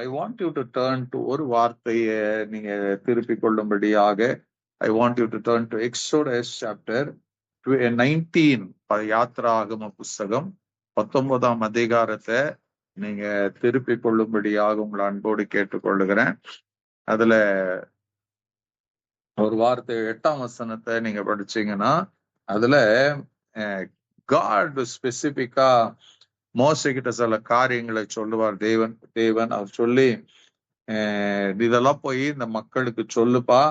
I want you to turn to ஒரு வார்த்தையை நீங்க திருப்பிக் கொள்ளும்படியாக I want you to turn to exodus chapter 19, யாத்ராகம புஸ்தகம் 19ஆம் அதிகாரத்தை நீங்க திருப்பிக் கொள்ளும்படியாக உங்களை அன்போடு கேட்டுக்கொள்ளுகிறேன். அதுல ஒரு வார்த்தை 8ஆம் வசனத்தை நீங்க படிச்சீங்கன்னா அதுல காட் ஸ்பெசிபிக்கா மோசே கிட்ட சில காரியங்களை சொல்லுவார். தேவன் அவர் சொல்லி இதெல்லாம் போய் இந்த மக்களுக்கு சொல்லுப்பா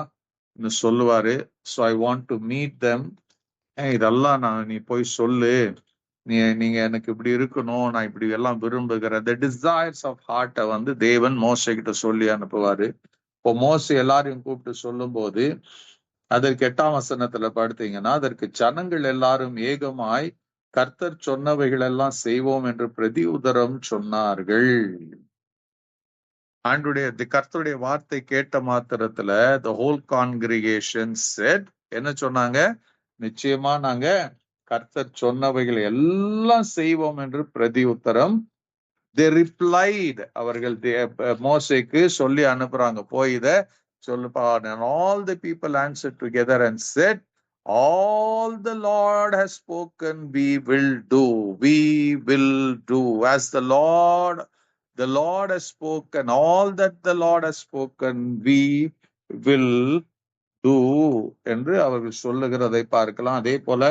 சொல்லுவாரு. So I want to meet them. இதெல்லாம் நீ போய் சொல்லு, நீங்க எனக்கு இப்படி இருக்கணும், நான் இப்படி எல்லாம் விரும்புகிறேன். தி டிசைர்ஸ் ஆஃப் ஹார்ட்டை தேவன் மோசே கிட்ட சொல்லி அனுப்புவாரு. இப்போ மோசே எல்லாரையும் கூப்பிட்டு சொல்லும் போது அதற்கு 8ஆம் வசனத்துல பார்த்தீங்கன்னா, அதற்கு ஜனங்கள் எல்லாரும் ஏகமாய் கர்த்தர் சொன்னவைகள் எல்லாம் செய்வோம் என்று பிரதி உதரம் சொன்னார்கள். கர்த்தருடைய வார்த்தை கேட்ட மாத்திரத்துல the whole congregation said, என்ன சொன்னாங்க? நிச்சயமா நாங்க கர்த்தர் சொன்னவைகள் எல்லாம் செய்வோம் என்று பிரதி உத்தரம். they replied, அவர்கள் மோசேக்கு சொல்லி அனுப்புறாங்க, போய் இத சொல்லுப்பா. and all the people answered together and said, all the Lord has spoken, we will do as the Lord has spoken, all that the Lord has spoken, we will do என்று அவர்கள் சொல்லுகிறதை பார்க்கலாம். அதே போல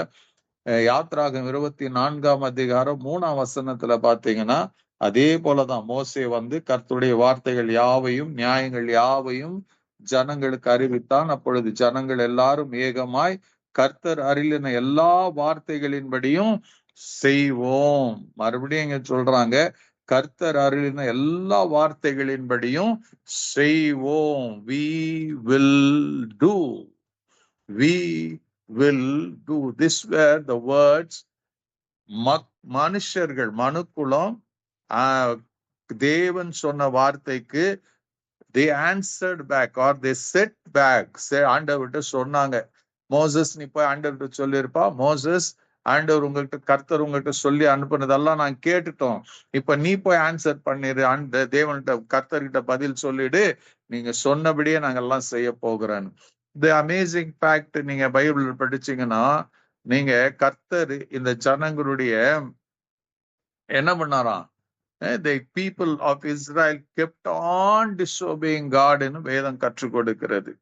யாத்ராகம் 24ஆம் அதிகாரம் 3ஆம் வசனத்துல பாத்தீங்கன்னா அதே போலதான் மோசே கர்த்தருடைய வார்த்தைகள் யாவையும் நியாயங்கள் யாவையும் ஜனங்களுக்கு அறிவித்தான். அப்பொழுது ஜனங்கள் எல்லாரும் ஏகமாய் கர்த்தர் அருளின எல்லா வார்த்தைகளின்படியும் செய்வோம். மறுபடியும் இங்க சொல்றாங்க, கர்த்தர் அருளின எல்லா வார்த்தைகளின்படியும் செய்வோம். we will do this were the words. மனுஷர்கள் மனுக்குலம் தேவன் சொன்ன வார்த்தைக்கு they answered back or they set back. ஆண்டவர்கிட்ட சொன்னாங்க, மோசஸ் நீ போய் ஆண்டவர்கிட்ட சொல்லியிருப்பா, மோசஸ் ஆண்டவர் கர்த்தர் உங்கள்கிட்ட சொல்லி அனுப்புனதெல்லாம் நான் கேட்டுட்டோம், இப்ப நீ போய் ஆன்சர் பண்ணிடு, தேவன்கிட்ட கர்த்தர்கிட்ட பதில் சொல்லிடு, நீங்க சொன்னபடியே நாங்கெல்லாம் செய்ய போகிறோம். தி அமேசிங் ஃபேக்ட், நீங்க பைபிள் படிச்சீங்கன்னா நீங்க கர்த்தர் இந்த ஜனங்களுடைய என்ன பண்ணாராம், the people of Israel kept on disobeying God ன்னு வேதம் கற்றுக் கொடுக்கிறது.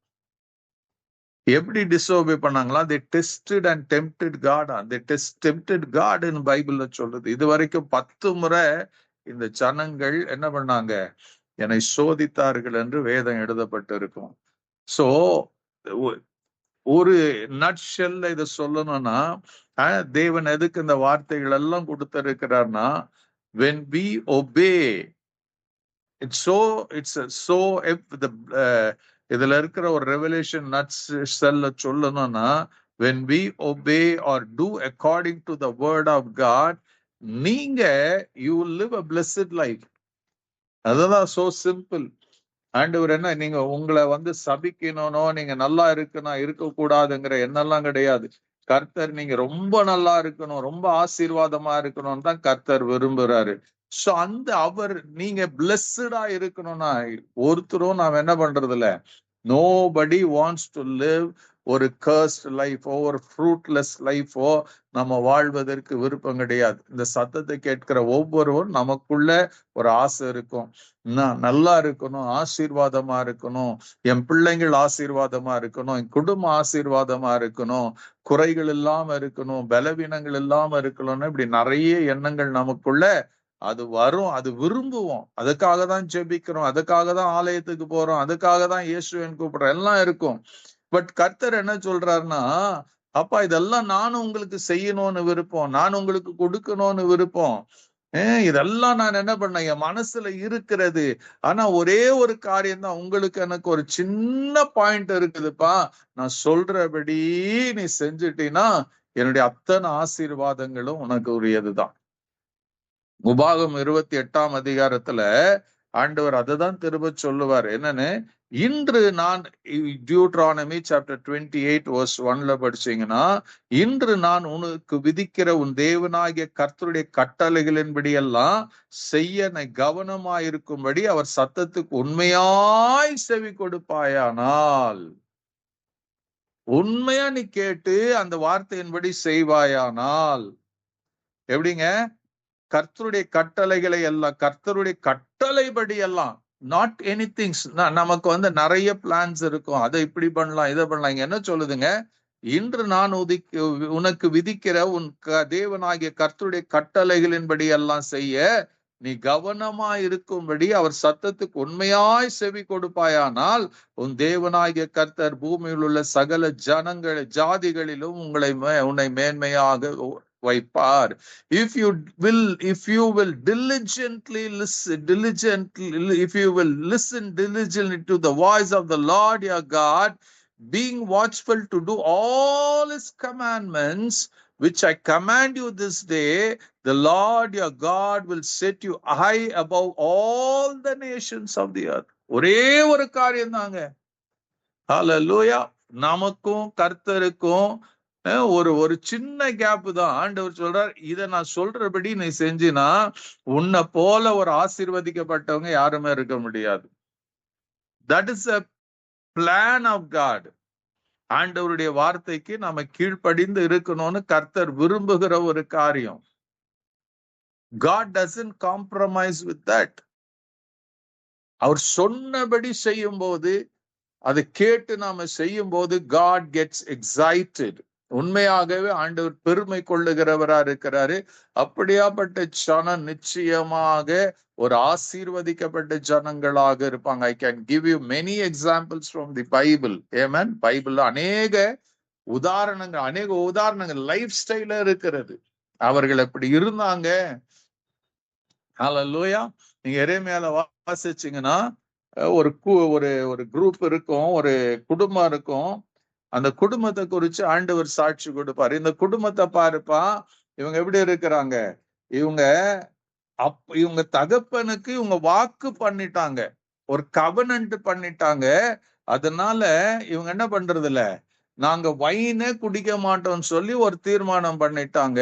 எப்படி டிசோபே பண்ணாங்களா? they tested and tempted God. they tempted God ன்னு பைபிள்ல சொல்றது. இது வரைக்கும் 10 முறை இந்த ஜனங்கள் என்ன பண்ணாங்க, என்னை சோதித்தார்கள் என்று வேதம் எழுதப்பட்டு இருக்கும். சோ ஒரு நட்ஷெல்ல இதை சொல்லணும்னா தேவன் எதுக்கு இந்த வார்த்தைகள் எல்லாம் கொடுத்திருக்கிறார்னா, when we obey, it's so if the இதுல இருக்கிற ஒரு ரெவலேஷன் நட்ஸ் செல்ல சொல்லணும்னா, when we obey or do according to the word of God, நீங்க you will live a blessed life. அதுதான் so simple. ஆண்டவர் என்ன, நீங்க உங்களை சபிக்கணும்னோ நீங்க நல்லா இருக்கணும் இருக்கக்கூடாதுங்கிற எண்ணெல்லாம் கிடையாது. கர்த்தர் நீங்க ரொம்ப நல்லா இருக்கணும், ரொம்ப ஆசீர்வாதமா இருக்கணும்னு தான் கர்த்தர் விரும்புறாரு. சோ அவர் நீங்க பிளஸ்டா இருக்கணும்னா ஒருத்தரும் நாம் என்ன பண்றது இல்ல. நோபடி வாண்ட்ஸ் டு லிவ் ஒரு கர்ஸ்ட் லைஃபோ ஒரு ஃப்ரூட்லெஸ் லைஃபோ நம்ம வாழ்வதற்கு விருப்பம் கிடையாது. இந்த சத்தத்தை கேட்கிற ஒவ்வொருவரும் நமக்குள்ள ஒரு ஆசை இருக்கும், நான் நல்லா இருக்கணும், ஆசீர்வாதமா இருக்கணும், என் பிள்ளைங்கள் ஆசீர்வாதமா இருக்கணும், என் குடும்பம் ஆசீர்வாதமா இருக்கணும், குறைகள் இல்லாம இருக்கணும், பலவீனங்கள் இல்லாம இருக்கணும்னு இப்படி நிறைய எண்ணங்கள் நமக்குள்ள அது வரும். அது விரும்புவோம், அதுக்காக தான் ஜெபிக்கிறோம், அதுக்காக தான் ஆலயத்துக்கு போறோம், அதுக்காக தான் இயேசுவின் கூப்பிடுறோம், எல்லாம் இருக்கும். பட் கர்த்தர் என்ன சொல்றாருன்னா, அப்பா இதெல்லாம் நானும் உங்களுக்கு செய்யணும்னு விருப்பம், நான் உங்களுக்கு கொடுக்கணும்னு விருப்பம், இதெல்லாம் நான் என்ன பண்ண என் மனசுல இருக்கிறது. ஆனா ஒரே ஒரு காரியம் தான், உங்களுக்கு எனக்கு ஒரு சின்ன பாயிண்ட் இருக்குதுப்பா, நான் சொல்றபடி நீ செஞ்சுட்டீன்னா என்னுடைய அத்தனை ஆசீர்வாதங்களும் உனக்கு உரியதுதான். உபாகம் 28ஆம் அதிகாரத்துல ஆண்டவர் அததான் திரும்ப சொல்லுவார். என்னன்னு, இன்று நான் டியூட்ரானமி சாப்டர் 28:1 படிச்சீங்கன்னா, இன்று நான் உனக்கு விதிக்கிற உன் தேவனாகிய கர்த்தருடைய கட்டளைகளின்படி எல்லாம் செய்ய நீ கவனமாயிருக்கும்படி அவர் சத்தத்துக்கு உண்மையாய் செவி கொடுப்பாயானால், உண்மையா நீ கேட்டு அந்த வார்த்தையின்படி செய்வாயானால், எப்படிங்க? கர்த்தருடைய கட்டளைகளை எல்லாம், கர்த்தருடைய கட்டளைப்படி எல்லாம், நாட் எனி திங்ஸ். நமக்கு நிறைய பிளான்ஸ் இருக்கும், அதை இப்படி பண்ணலாம், இதை பண்ணலாம். இங்க என்ன சொல்லுதுங்க? இன்று நான் உனக்கு விதிக்கிற உன் தேவனாகிய கர்த்தருடைய கட்டளைகளின்படி எல்லாம் செய்ய நீ கவனமா இருக்கும்படி அவர் சத்தத்துக்கு உண்மையாய் செவி கொடுப்பாயானால், உன் தேவனாகிய கர்த்தர் பூமியில் உள்ள சகல ஜாதிகளிலும் உன்னை மேன்மையாக வைப்பார். If you will diligently listen diligently to the voice of the Lord your God, being watchful to do all his commandments which I command you this day, the Lord your God will set you high above all the nations of the earth. ஒரே ஒரு காரியம் தாங்க. ஹல்லேலூயா. நமக்கும் கர்த்தருக்கும் ஒரு சின்ன gap தான். ஆண்டவர் சொல்றார், இதை நான் சொல்றபடி நீ செஞ்சினா உன்னை போல ஒரு ஆசீர்வதிக்கப்பட்டவங்க யாருமே இருக்க முடியாது. That is a plan of God. ஆண்டவருடைய வார்த்தைக்கு நாம கீழ்ப்படிந்து இருக்கணும்னு கர்த்தர் விரும்புகிற ஒரு காரியம். God doesn't compromise with that. அவர் சொன்னபடி செய்யும் போது, அதை கேட்டு நாம செய்யும் போது God gets excited. உண்மையாகவே ஆண்டவர் பெருமை கொள்ளுகிறவரா இருக்கிறாரு. அப்படியாப்பட்ட ஜனம் நிச்சயமாக ஒரு ஆசீர்வதிக்கப்பட்ட ஜனங்களாக இருப்பாங்க. I can give you many examples from the Bible. Amen. பைபிள்ல அநேக உதாரணங்கள் லைஃப் ஸ்டைல இருக்கிறது. அவர்கள் எப்படி இருந்தாங்க. ஹல்லேலூயா. நீங்க எரேமியால வாசிச்சீங்கன்னா, ஒரு குரூப் இருக்கும், ஒரு குடும்பம் இருக்கும். அந்த குடும்பத்தை குறிச்சு ஆண்டவர் சாட்சி கொடுப்பார். இந்த குடும்பத்தை பாருப்பா, இவங்க எப்படி இருக்கிறாங்க? இவங்க தகப்பனுக்கு இவங்க வாக்கு பண்ணிட்டாங்க, ஒரு கவனன்ட் பண்ணிட்டாங்க. அதனால இவங்க என்ன பண்றது இல்ல, நாங்க வைனே குடிக்க மாட்டோம்னு சொல்லி ஒரு தீர்மானம் பண்ணிட்டாங்க.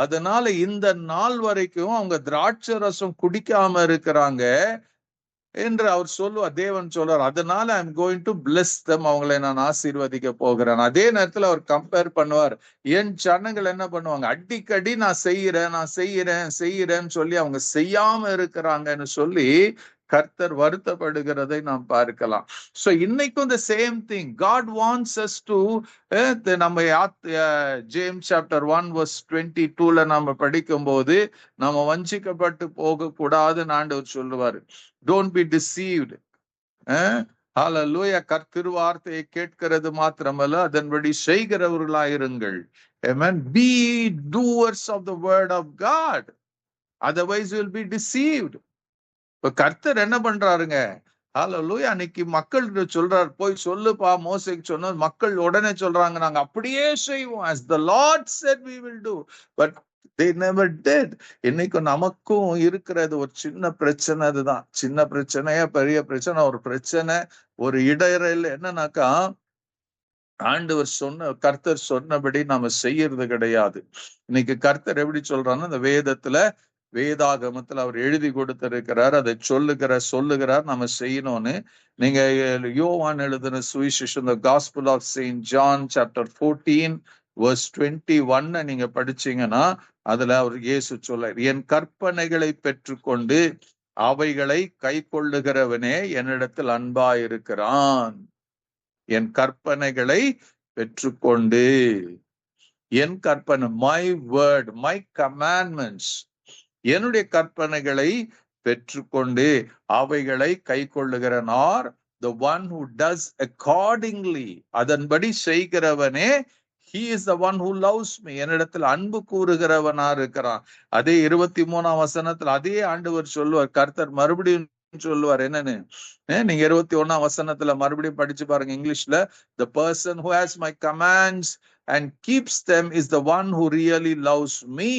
அதனால இந்த நாள் வரைக்கும் அவங்க திராட்சை ரசம் குடிக்காம இருக்கிறாங்க என்று அவர் சொல்லுவார். தேவன் சொல்றார், அதனால I am going to plus தம், அவங்களை நான் ஆசீர்வதிக்க போகிறேன். அதே நேரத்துல அவர் கம்பேர் பண்ணுவார், என் ஜனங்கள் என்ன பண்ணுவாங்க, அடிக்கடி நான் செய்யறேன்னு சொல்லி அவங்க செய்யாம இருக்கிறாங்கன்னு சொல்லி கர்த்தர் வருத்தப்படுகிறதை நாம் பார்க்கலாம். சோ இன்னைக்கும் the same thing God wants us to, நம்ம ஜேம்ஸ் சாப்டர் 1:22 நம்ம படிக்கும் போது, நம்ம வஞ்சிக்கப்பட்டு போக கூடாதுன்னு ஆண்டவர் சொல்லுவாரு. Don't be deceived. ஹல்லேலூயா. கர்த்தர் வார்த்தையை கேட்கிறது மாத்திரமல்ல, அதன்படி செய்கிறவர்களாயிருங்கள். Amen. Be doers of the word of God, otherwise you will be deceived. இப்ப கர்த்தர் என்ன பண்றாருங்க? ஹல்லேலூயா. அன்னைக்கு மக்கள் சொல்றாரு, போய் சொல்லுப்பா மோசேக்கு சொன்ன, மக்கள் உடனே சொல்றாங்க, நாங்க அப்படியே செய்வோம், as the Lord said we will do, but they never did. இன்னைக்கு நமக்கும் இருக்கிறது ஒரு சின்ன பிரச்சனை. அதுதான் சின்ன பிரச்சனையா பெரிய பிரச்சனை. ஒரு பிரச்சனை, ஒரு இடையில என்னன்னாக்கா, கர்த்தர் சொன்னபடி நாம செய்யறது கிடையாது. இன்னைக்கு கர்த்தர் எப்படி சொல்றான்னு, இந்த வேதாகமத்துல அவர் எழுதி கொடுத்திருக்கிறார், அதை சொல்லுகிறார் நம்ம செய்யணும்னு. நீங்க யோவான் எழுதின சுவிசேஷம், the Gospel of Saint John chapter 14:21 நீங்க படிச்சீங்கன்னா, அதுல அவர் இயேசு சொல்றார், என் கற்பனைகளை பெற்றுக்கொண்டு அவைகளை கை கொள்ளுகிறவனே என்னிடத்தில் அன்பாயிருக்கிறான். என் கற்பனைகளை பெற்றுக்கொண்டு, என் கற்பனை, my word, my commandments, என்னுடைய கற்பனைகளை பெற்றுக்கொண்டு அவைகளை கை கொள்ளுகிறன், R the one who does accordingly, அதன்படி செய்கிறவனே, he is the one who loves me, என்னிடத்தில் அன்பு கூறுகிறவனா இருக்கிறான். அதே 23ஆம் வசனத்துல அதே ஆண்டவர் சொல்லுவார், கர்த்தர் மறுபடியும் சொல்லுவார் என்னன்னு, நீங்க 21ஆம் வசனத்துல மறுபடியும் படிச்சு பாருங்க இங்கிலீஷ்ல. the person who has my commands and keeps them is the one who really loves me.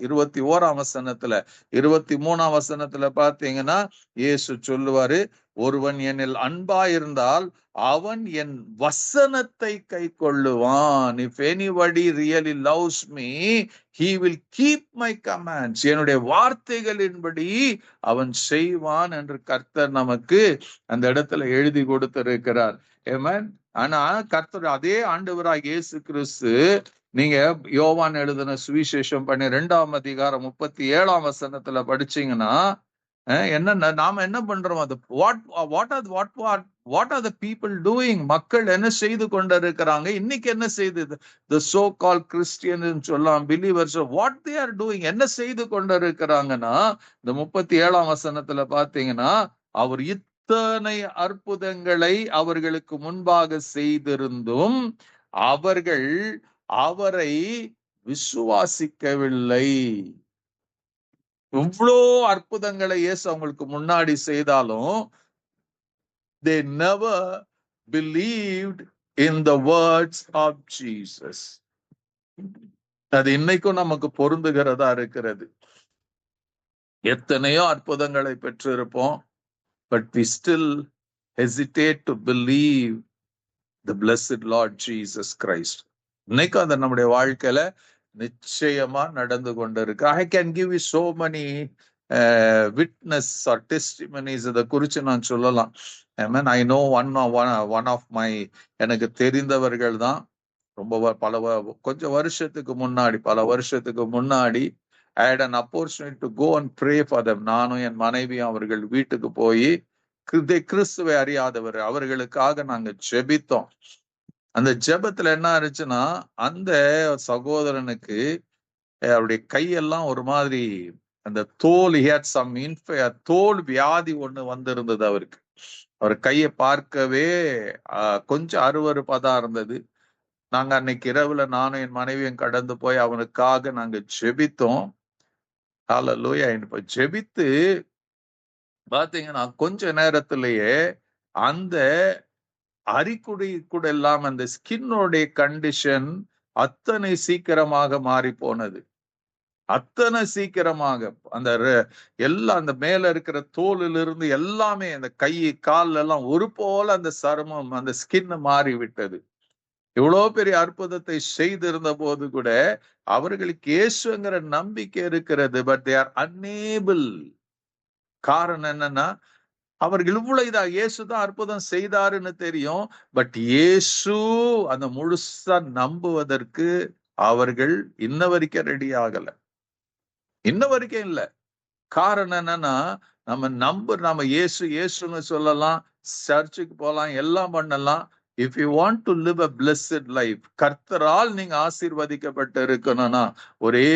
21ஆம் வசனத்துல. 23ஆம் வசனத்துல பாத்தீங்கன்னா இயேசு சொல்லுவாரு, ஒருவன் என்னில் அன்பா இருந்தால் அவன் என் வசனத்தை கை கொள்ளுவான். If anybody really loves me, he will keep my commands. என்னுடைய வார்த்தைகளின்படி அவன் செய்வான் என்று கர்த்தர் நமக்கு அந்த இடத்துல எழுதி கொடுத்திருக்கிறார். ஆமென். ஆனா கர்த்தர் அதே ஆண்டவராக இயேசு கிறிஸ்து, நீங்க யோவான் எழுதின சுவிசேஷம் 12ஆம் அதிகாரம் 37ஆம் வசனத்துல படிச்சீங்கன்னா என்ன நாம என்ன பண்றோம்? அது what are the people doing? மக்கள் என்ன செய்து கொண்டிருக்கிறாங்க? இன்னைக்கு என்ன செய்து the so called Christian சொல்லலாம், believers, what they are doing, என்ன செய்து கொண்டிருக்கிறாங்கன்னா, இந்த 37ஆம் வசனத்துல பாத்தீங்கன்னா, அவர் இத்தனை அற்புதங்களை அவர்களுக்கு முன்பாக செய்திருந்தும் அவர்கள் அவரை விசுவாசிக்கவில்லை. இவ்வளோ அற்புதங்களை இயேசு அவங்களுக்கு முன்னாடி செய்தாலும் they never believed in the words of Jesus. அது இன்னைக்கும் நமக்கு பொருந்துகிறதா இருக்கிறது. எத்தனையோ அற்புதங்களை பெற்றிருப்போம், but we still hesitate to believe the blessed Lord Jesus Christ. இன்னைக்கும் அது நம்முடைய வாழ்க்கையில நிச்சயமா நடந்து கொண்டிருக்கு. I can give you so many witness or testimonies. இதை குறிச்சு நான் சொல்லலாம். I know one of my, எனக்கு தெரிந்தவர்கள் தான். ரொம்ப கொஞ்சம் வருஷத்துக்கு முன்னாடி, பல வருஷத்துக்கு முன்னாடி I had an opportunity to go and pray for them. நானும் என் மனைவியும் அவர்கள் வீட்டுக்கு போய் கிறிஸ்துவை அறியாதவர் அவர்களுக்காக நாங்க ஜெபித்தோம். அந்த ஜெபத்துல என்ன ஆச்சுன்னா, அந்த சகோதரனுக்கு அவருடைய கையெல்லாம் ஒரு மாதிரி அந்த தோல், தோல் வியாதி ஒண்ணு வந்திருந்தது அவருக்கு. அவர் கையை பார்க்கவே கொஞ்சம் அருவருப்பாதான் இருந்தது. நாங்க அன்னைக்கு இரவுல நானும் என் மனைவியும் கடந்து போய் அவனுக்காக நாங்க ஜெபித்தோம். ஹல்லேலூயா. இப்ப ஜெபித்து பாத்தீங்கன்னா கொஞ்ச நேரத்திலேயே அந்த அரிக்குடி கூட இல்லாம அந்த ஸ்கின்னோடைய கண்டிஷன் அத்தனை சீக்கிரமாக மாறி போனது. அத்தனை சீக்கிரமாக அந்த எல்லாம் அந்த மேல இருக்கிற தோலிலிருந்து எல்லாமே அந்த கை கால் எல்லாம் ஒரு போல அந்த சருமம், அந்த ஸ்கின் மாறி விட்டது. இவ்வளவு பெரிய அற்புதத்தை செய்திருந்த போது கூட அவர்களுக்கு இயேசுங்கிற நம்பிக்கை இருக்கிறது. But they are unable. காரணம் என்னன்னா, அவர்கள் இவ்வளவு இயேசுதான் அற்புதம் செய்தாருன்னு தெரியும், பட் இயேசு அந்த முழுசா நம்புவதற்கு அவர்கள் இன்ன வரைக்கும் ரெடி ஆகல. இன்ன வரைக்கும் இல்ல. காரணம் என்னன்னா, நம்ம இயேசுன்னு சொல்லலாம், சர்ச்சுக்கு போலாம், எல்லாம் பண்ணலாம். If you want to live a blessed life, கர்த்தரால் நீங்க ஆசீர்வதிக்கப்பட்டு இருக்கணும்னா ஒரே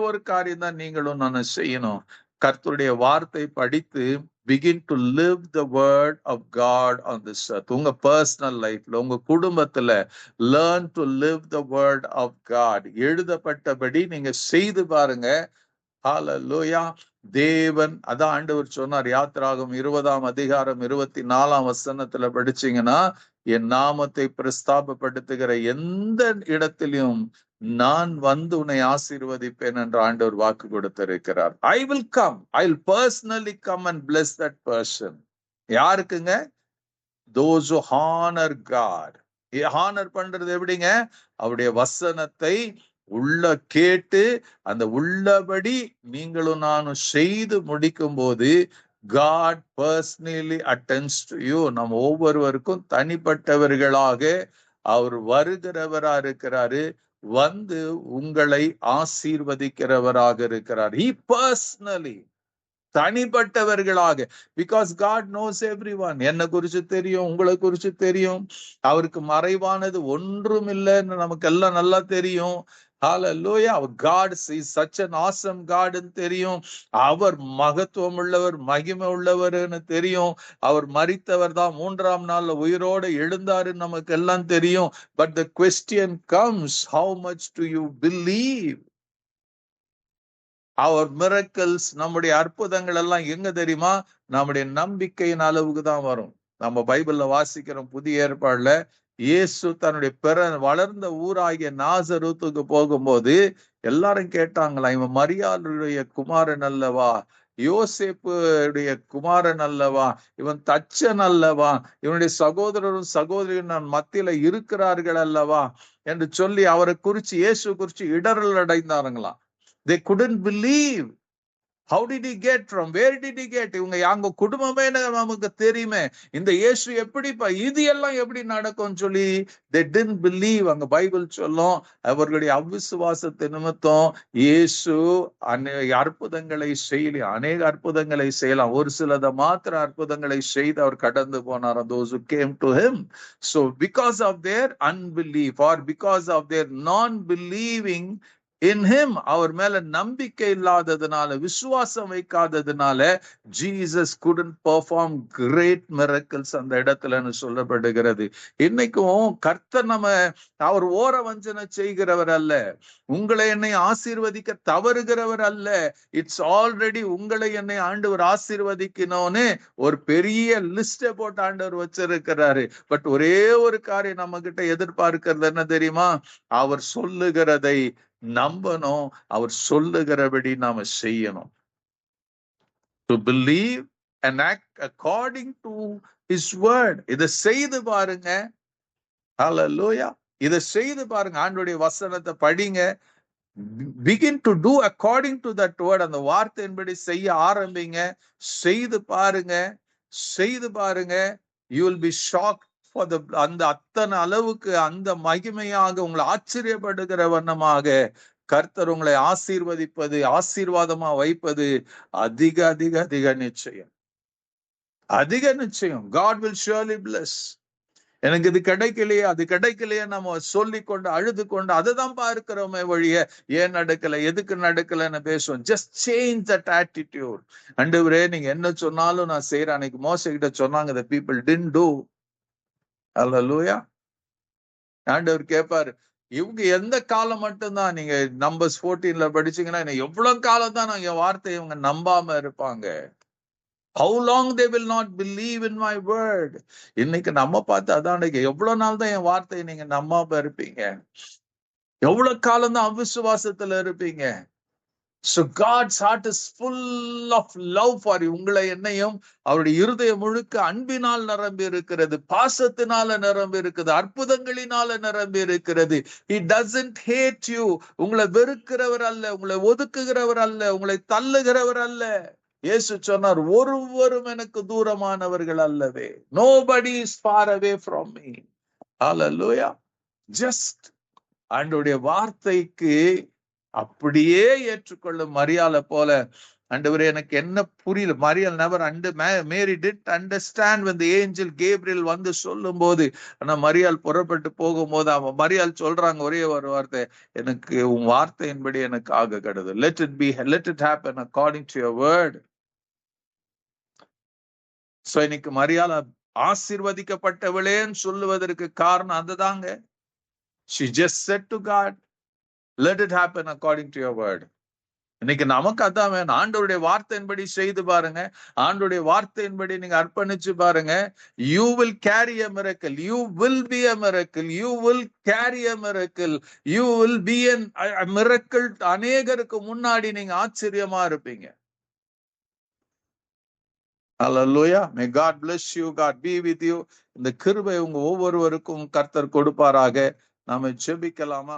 ஒரு காரியம் தான் நீங்களும் நான் செய்யணும். கர்த்தருடைய வார்த்தை படித்து begin to live the word of God on this earth. உங்க பர்சனல் லைஃப்ல, உங்க குடும்பத்துல learn to live the word of God. எழுதப்பட்டபடி நீங்க செய்து பாருங்க. ஹல்லேலூயா. தேவன், அதான் ஆண்டவர் சொன்னார், யாத்திராகமம் 20ஆம் அதிகாரம் 24ஆம் வசனத்துல படிச்சீங்கன்னா, என் நாமத்தை பிரஸ்தாபப்படுத்துகிற எந்த இடத்திலும் நான் வந்து உன்னை ஆசீர்வதிப்பேன் என்று ஆண்டவர் வாக்கு கொடுத்திருக்கிறார். I will come. I'll personally come and bless that person. யாருக்குங்க? Those who honor God. Honour பண்றது எப்படிங்க? அவருடைய வசனத்தை உள்ள கேட்டு அந்த உள்ளபடி நீங்களும் நானும் செய்து முடிக்கும் போது God personally attends to you. நம்ம ஒவ்வொருவருக்கும் தனிப்பட்டவர்களாக அவர் வருகிறவரா இருக்கிறாரு, வந்து உங்களை ஆசீர்வதிக்கிறவராக இருக்கிறார். He personally, தனிப்பட்டவர்களாக. Because God knows everyone. என்ன குறிச்சு தெரியும், உங்களை குறிச்சு தெரியும். அவருக்கு மறைவானது ஒன்றும் இல்லைன்னு நமக்கு எல்லாம் நல்லா தெரியும். Hallelujah. Our God is such an awesome God ன்னு தெரியும். அவர் மகத்துவம் உள்ளவர், மகிமை உள்ளவர்னு தெரியும். அவர் மரித்தவர் தான், 3ஆம் நாள்ல உயிரோடு எழுந்தாருன்னு நமக்கு எல்லாம் தெரியும். But the question comes, how much do you believe? Our miracles, நம்முடைய அற்புதங்கள் எல்லாம் எங்க தெரியுமா? நம்முடைய நம்பிக்கையின் அளவுக்கு தான் வரும். நம்ம பைபிள்ல வாசிக்கிறோம், புதிய ஏற்பாடுல இயேசு தன்னுடைய வளர்ந்த ஊராகிய நாசரேத்துக்கு போகும்போது எல்லாரும் கேட்டாங்களா, இவன் மரியாளுடைய குமாரன் அல்லவா, யோசேப்புடைய குமாரன் அல்லவா, இவன் தச்சன் அல்லவா, இவனுடைய சகோதரரும் சகோதரியும் நான் மத்தியில இருக்கிறார்கள் அல்லவா என்று சொல்லி அவரை குறிச்சு இயேசு குறிச்சு இடரல் அடைந்தாருங்களாம். They couldn't believe. How did he get from? Where did he get? இவங்க அவங்க குடும்பமே நமக்கு தெரியுமே, இந்த இயேசு எப்படிப்பா இது எல்லாம் எப்படி நடக்கும் சொல்லி they didn't believe. அங்க பைபிள் சொல்லும், அவர்களுடைய அவிசுவாசத்தை நிமித்தம் இயேசு அற்புதங்களை செய்யலாம், அநேக அற்புதங்களை செய்யலாம், ஒரு சிலத மாத்திர அற்புதங்களை செய்து அவர் கடந்து போனார். those who came to him. So because of their unbelief or because of their non-believing in him, அவர் மேல நம்பிக்கை இல்லாததுனால, விசுவாசம் வைக்காததுனால Jesus couldn't perform great miracles அந்த இடத்துலன்னு சொல்லப்படுகிறது. இன்னைக்கும் கர்த்தர் அவர் ஓர வஞ்சனை செய்கிறவர் அல்ல, உங்களை என்னை ஆசீர்வதிக்க தவறுகிறவர் அல்ல. இட்ஸ் ஆல்ரெடி உங்களை என்னை ஆண்டவர் ஆசீர்வதிக்கணும்னு ஒரு பெரிய லிஸ்ட போட்டு ஆண்டவர் வச்சிருக்கிறாரு. பட் ஒரே ஒரு காரியம் நம்ம கிட்ட எதிர்பார்க்கிறது என்ன தெரியுமா, அவர் சொல்லுகிறதை நம்பணும், அவர் சொல்லுகிறபடி நாம செய்யணும். To believe and act according to his word. இதை செய்து பாருங்க. Hallelujah. இதை செய்து பாருங்க, ஆண்டவருடைய வசனத்தை படிங்க. Begin to do according to that word. அந்த வார்த்தையின்படி செய்ய ஆரம்பிங்க. செய்து பாருங்க, செய்து பாருங்க. You will be shocked for the அந்த அத்தனை அளவுக்கு அந்த மகிமையாக உங்களை ஆச்சரியப்படுகிற வண்ணமாக கர்த்தர் உங்களை ஆசீர்வதிப்பது, ஆசீர்வாதமா வைப்பது அதிக அதிக அதிக நிச்சயம், அதிக நிச்சயம். God will surely bless. எனக்கு இது கிடைக்கலையே, அது கிடைக்கலையே நம்ம சொல்லிக்கொண்டு அழுது கொண்டு அதுதான் பார்க்கிறோமே வழிய ஏன் நடக்கல, எதுக்கு நடக்கலன்னு பேசுவோம். Just change that attitude. ஆண்டவரே நீங்க என்ன சொன்னாலும் நான் செய்யறேன். அன்னைக்கு மோசே கிட்ட சொன்னாங்க, the people didn't do. அல்லேலூயா. ஆண்டவர் கேட்பாரு, இவங்க எந்த காலம் மட்டும்தான், நீங்க நம்பர்ஸ் 14 படிச்சீங்கன்னா எவ்வளவு காலம் தான் என் வார்த்தையை இவங்க நம்பாம இருப்பாங்க. How long they will not believe in my word. இன்னைக்கு நம்ம பார்த்து அதான், எவ்வளவு நாள் தான் என் வார்த்தையை நீங்க நம்பாம இருப்பீங்க, எவ்வளவு காலம் தான் அவிசுவாசத்துல இருப்பீங்க. So God's heart is full of love for you. உங்களை என்னையும் அவருடைய இருதயம் முழுக்க அன்பினால் நிரம்பி இருக்கிறது, பாசத்தினால நிரம்பி இருக்குது, அற்புதங்களினால நிரம்பி இருக்கிறது. He doesn't hate you. உங்களை வெறுக்கிறவர் அல்ல, உங்களை ஒதுக்குகிறவர் அல்ல, உங்களை தள்ளுகிறவர் அல்ல. இயேசு சொன்னார், ஒருவரும் எனக்கு தூரமானவர்கள் அல்லவே. Nobody is far away from me. Hallelujah. Just ஆண்டவருடைய வார்த்தைக்கு அப்படியே ஏற்றுக்கொள்ளும் மரியாளை போல. ஆண்டவரே எனக்கு என்ன புரியல. மரியாள் never Mary didn't understand when the angel Gabriel வந்து சொல்லும் போது. ஆனா மரியாள் புறப்பட்டு போகும்போது மரியாள் சொல்றாங்க ஒரே ஒரு வார்த்தை, எனக்கு உன் வார்த்தையின்படி எனக்கு ஆக கடவுள். Let it happen according to your word. So இன்னைக்கு மரியாள் ஆசீர்வதிக்கப்பட்டவளேன்னு சொல்லுவதற்கு காரணம் அதுதாங்க. She just said to God, let it happen according to your word. இன்னைக்கு நமக்கு அதான் வேணும். ஆண்டவருடைய வார்த்தையின்படி செய்து பாருங்க, ஆண்டவருடைய வார்த்தையின்படி நீங்க அர்ப்பணிச்சு பாருங்க. You will carry a miracle. You will be a miracle. You will carry a miracle. You will be a miracle. அநேகருக்கு முன்னாடி நீங்க ஆச்சரியமா இருப்பீங்க. Hallelujah. May God bless you. God be with you. இந்த கிருபை உங்க ஒவ்வொருவருக்கும் கர்த்தர் கொடுப்பாராக. நாம ஜெபிக்கலாமா?